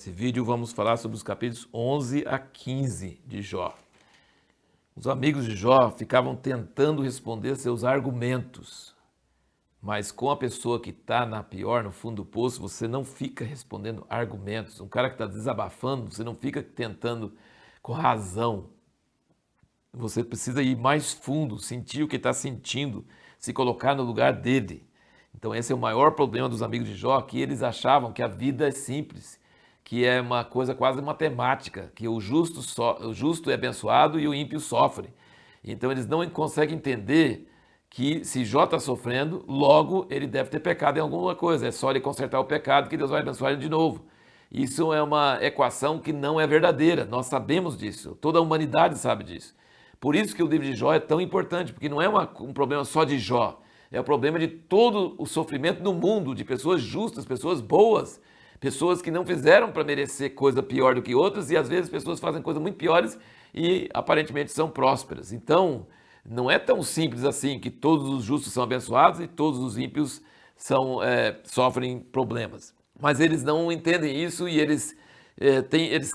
Nesse vídeo vamos falar sobre os capítulos 11 a 15 de Jó. Os amigos de Jó ficavam tentando responder seus argumentos, mas com a pessoa que está na pior, no fundo do poço, você não fica respondendo argumentos. Um cara que está desabafando, você não fica tentando com razão. Você precisa ir mais fundo, sentir o que está sentindo, se colocar no lugar dele. Então esse é o maior problema dos amigos de Jó, que eles achavam que a vida é simples, que é uma coisa quase matemática, que o justo é abençoado e o ímpio sofre. Então eles não conseguem entender que se Jó está sofrendo, logo ele deve ter pecado em alguma coisa. É só ele consertar o pecado que Deus vai abençoar ele de novo. Isso é uma equação que não é verdadeira, nós sabemos disso, toda a humanidade sabe disso. Por isso que o livro de Jó é tão importante, porque não é um problema só de Jó, é o problema de todo o sofrimento no mundo, de pessoas justas, pessoas boas, pessoas que não fizeram para merecer coisa pior do que outras, e às vezes pessoas fazem coisas muito piores e aparentemente são prósperas. Então, não é tão simples assim que todos os justos são abençoados e todos os ímpios sofrem problemas. Mas eles não entendem isso e eles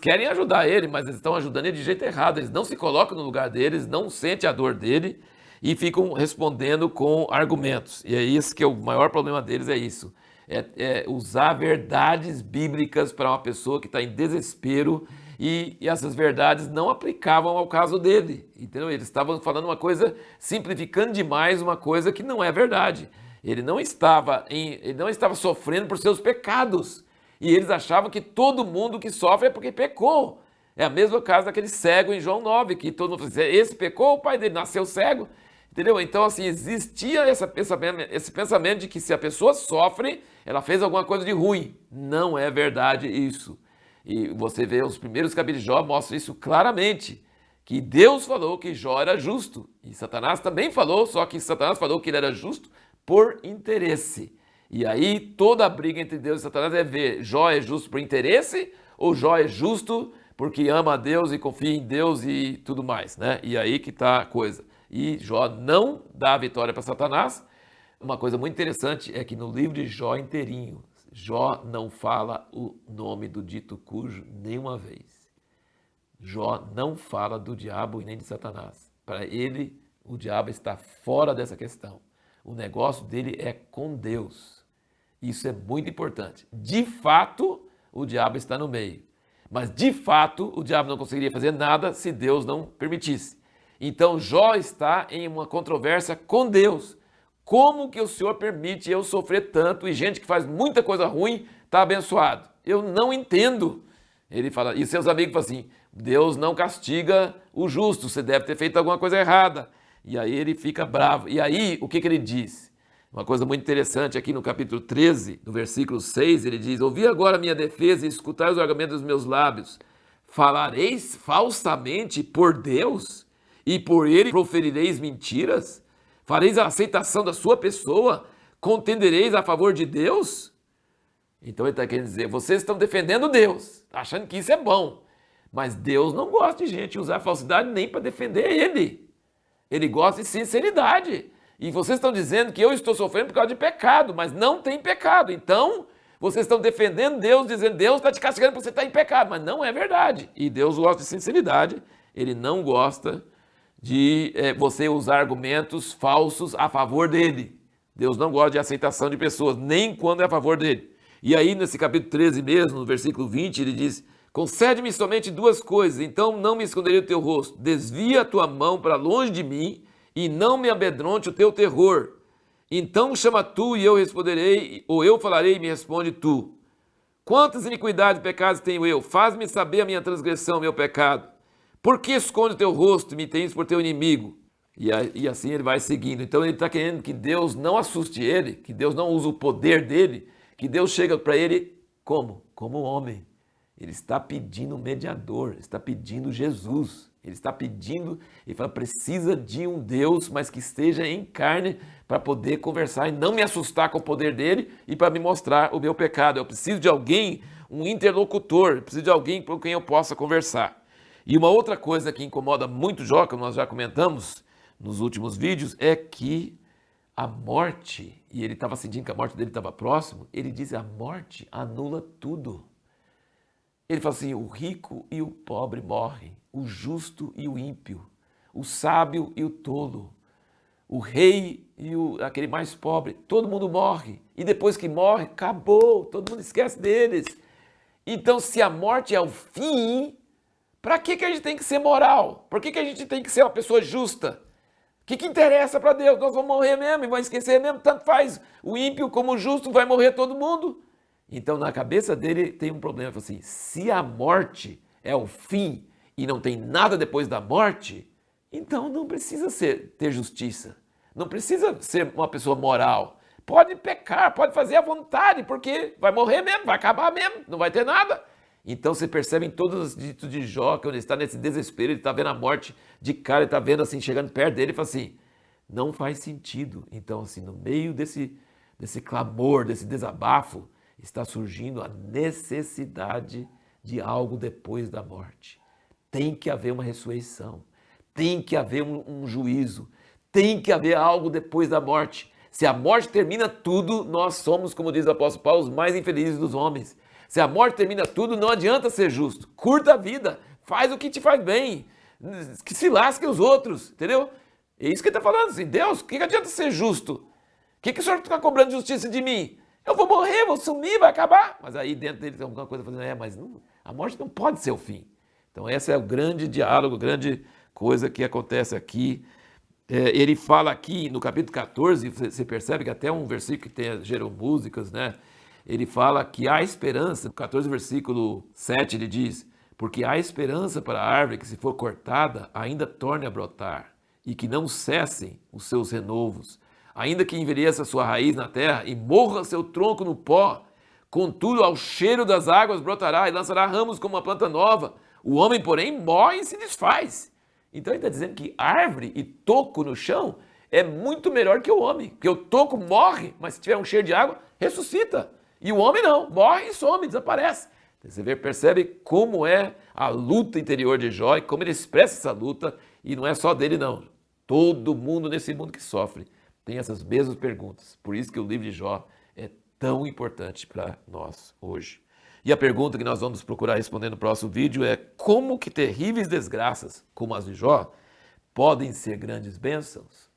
querem ajudar ele, mas eles estão ajudando ele de jeito errado. Eles não se colocam no lugar deles, não sentem a dor dele e ficam respondendo com argumentos. E é isso que é o maior problema deles, é isso. É usar verdades bíblicas para uma pessoa que está em desespero e essas verdades não aplicavam ao caso dele, entendeu? Eles estavam falando uma coisa, simplificando demais uma coisa que não é verdade. Ele não estava sofrendo por seus pecados e eles achavam que todo mundo que sofre é porque pecou. É a mesma caso daquele cego em João 9, que todo mundo fala, esse pecou, o pai dele nasceu cego, entendeu? Então assim, existia esse pensamento de que se a pessoa sofre, ela fez alguma coisa de ruim. Não é verdade isso. E você vê os primeiros capítulos de Jó mostram isso claramente, que Deus falou que Jó era justo. E Satanás também falou, só que Satanás falou que ele era justo por interesse. E aí toda a briga entre Deus e Satanás é ver, Jó é justo por interesse ou Jó é justo porque ama a Deus e confia em Deus e tudo mais, né? E aí que está a coisa. E Jó não dá a vitória para Satanás. Uma coisa muito interessante é que no livro de Jó inteirinho, Jó não fala o nome do dito cujo nenhuma vez. Jó não fala do diabo e nem de Satanás. Para ele, o diabo está fora dessa questão. O negócio dele é com Deus. Isso é muito importante. De fato, o diabo está no meio. Mas de fato, o diabo não conseguiria fazer nada se Deus não permitisse. Então Jó está em uma controvérsia com Deus. Como que o Senhor permite eu sofrer tanto e gente que faz muita coisa ruim está abençoado? Eu não entendo. Ele fala, e seus amigos falam assim, Deus não castiga o justo, você deve ter feito alguma coisa errada. E aí ele fica bravo. E aí, o que ele diz? Uma coisa muito interessante aqui no capítulo 13, no versículo 6, ele diz, ouvi agora a minha defesa e escutai os argumentos dos meus lábios. Falareis falsamente por Deus e por ele proferireis mentiras? Fareis a aceitação da sua pessoa? Contendereis a favor de Deus? Então ele está querendo dizer, vocês estão defendendo Deus, achando que isso é bom. Mas Deus não gosta de gente usar falsidade nem para defender ele. Ele gosta de sinceridade. E vocês estão dizendo que eu estou sofrendo por causa de pecado, mas não tem pecado. Então, vocês estão defendendo Deus, dizendo Deus está te castigando porque você está em pecado. Mas não é verdade. E Deus gosta de sinceridade. Ele não gosta de você usar argumentos falsos a favor dele. Deus não gosta de aceitação de pessoas, nem quando é a favor dele. E aí, nesse capítulo 13 mesmo, no versículo 20, ele diz, concede-me somente duas coisas, então não me esconderei do teu rosto. Desvia a tua mão para longe de mim e não me amedronte o teu terror. Então chama tu e eu responderei, ou eu falarei e me responde tu. Quantas iniquidades e pecados tenho eu? Faz-me saber a minha transgressão, meu pecado. Por que esconde o teu rosto e me tens por teu inimigo? E assim ele vai seguindo. Então ele está querendo que Deus não assuste ele, que Deus não use o poder dele, que Deus chega para ele como? Como homem. Ele está pedindo um mediador, está pedindo Jesus. Ele está pedindo, ele fala, precisa de um Deus, mas que esteja em carne para poder conversar e não me assustar com o poder dele e para me mostrar o meu pecado. Eu preciso de alguém, um interlocutor, eu preciso de alguém com quem eu possa conversar. E uma outra coisa que incomoda muito Jó, que nós já comentamos nos últimos vídeos, é que a morte, e ele estava sentindo que a morte dele estava próximo, ele diz a morte anula tudo. Ele fala assim, o rico e o pobre morrem, o justo e o ímpio, o sábio e o tolo, o rei e aquele mais pobre, todo mundo morre. E depois que morre, acabou, todo mundo esquece deles. Então, se a morte é o fim, para que a gente tem que ser moral? Por que a gente tem que ser uma pessoa justa? O que interessa para Deus? Nós vamos morrer mesmo e vamos esquecer mesmo, tanto faz. O ímpio como o justo vai morrer todo mundo. Então, na cabeça dele tem um problema, assim, se a morte é o fim e não tem nada depois da morte, então não precisa ter justiça, não precisa ser uma pessoa moral. Pode pecar, pode fazer à vontade, porque vai morrer mesmo, vai acabar mesmo, não vai ter nada. Então você percebe em todos os ditos de Jó, que ele está nesse desespero, ele está vendo a morte de cara, ele está vendo assim, chegando perto dele e fala assim, não faz sentido. Então assim, no meio desse clamor, desse desabafo, está surgindo a necessidade de algo depois da morte. Tem que haver uma ressurreição, tem que haver um juízo, tem que haver algo depois da morte. Se a morte termina tudo, nós somos, como diz o apóstolo Paulo, os mais infelizes dos homens. Se a morte termina tudo, não adianta ser justo. Curta a vida, faz o que te faz bem, que se lasquem os outros, entendeu? É isso que ele está falando assim, Deus, o que adianta ser justo? O que o senhor está cobrando justiça de mim? Eu vou morrer, vou sumir, vai acabar. Mas aí dentro dele tem alguma coisa fazendo, mas não, a morte não pode ser o fim. Então esse é o grande diálogo, a grande coisa que acontece aqui. Ele fala aqui no capítulo 14, você percebe que até um versículo que gerou músicas, né? Ele fala que há esperança, no 14 versículo 7 ele diz, porque há esperança para a árvore que se for cortada ainda torne a brotar e que não cessem os seus renovos, ainda que envelheça sua raiz na terra e morra seu tronco no pó, contudo ao cheiro das águas brotará e lançará ramos como uma planta nova, o homem porém morre e se desfaz. Então ele está dizendo que árvore e toco no chão é muito melhor que o homem, porque o toco morre, mas se tiver um cheiro de água, ressuscita. E o homem não, morre e some, desaparece. Você percebe como é a luta interior de Jó e como ele expressa essa luta, e não é só dele não. Todo mundo nesse mundo que sofre tem essas mesmas perguntas. Por isso que o livro de Jó é tão importante para nós hoje. E a pergunta que nós vamos procurar responder no próximo vídeo é como que terríveis desgraças, como as de Jó, podem ser grandes bênçãos?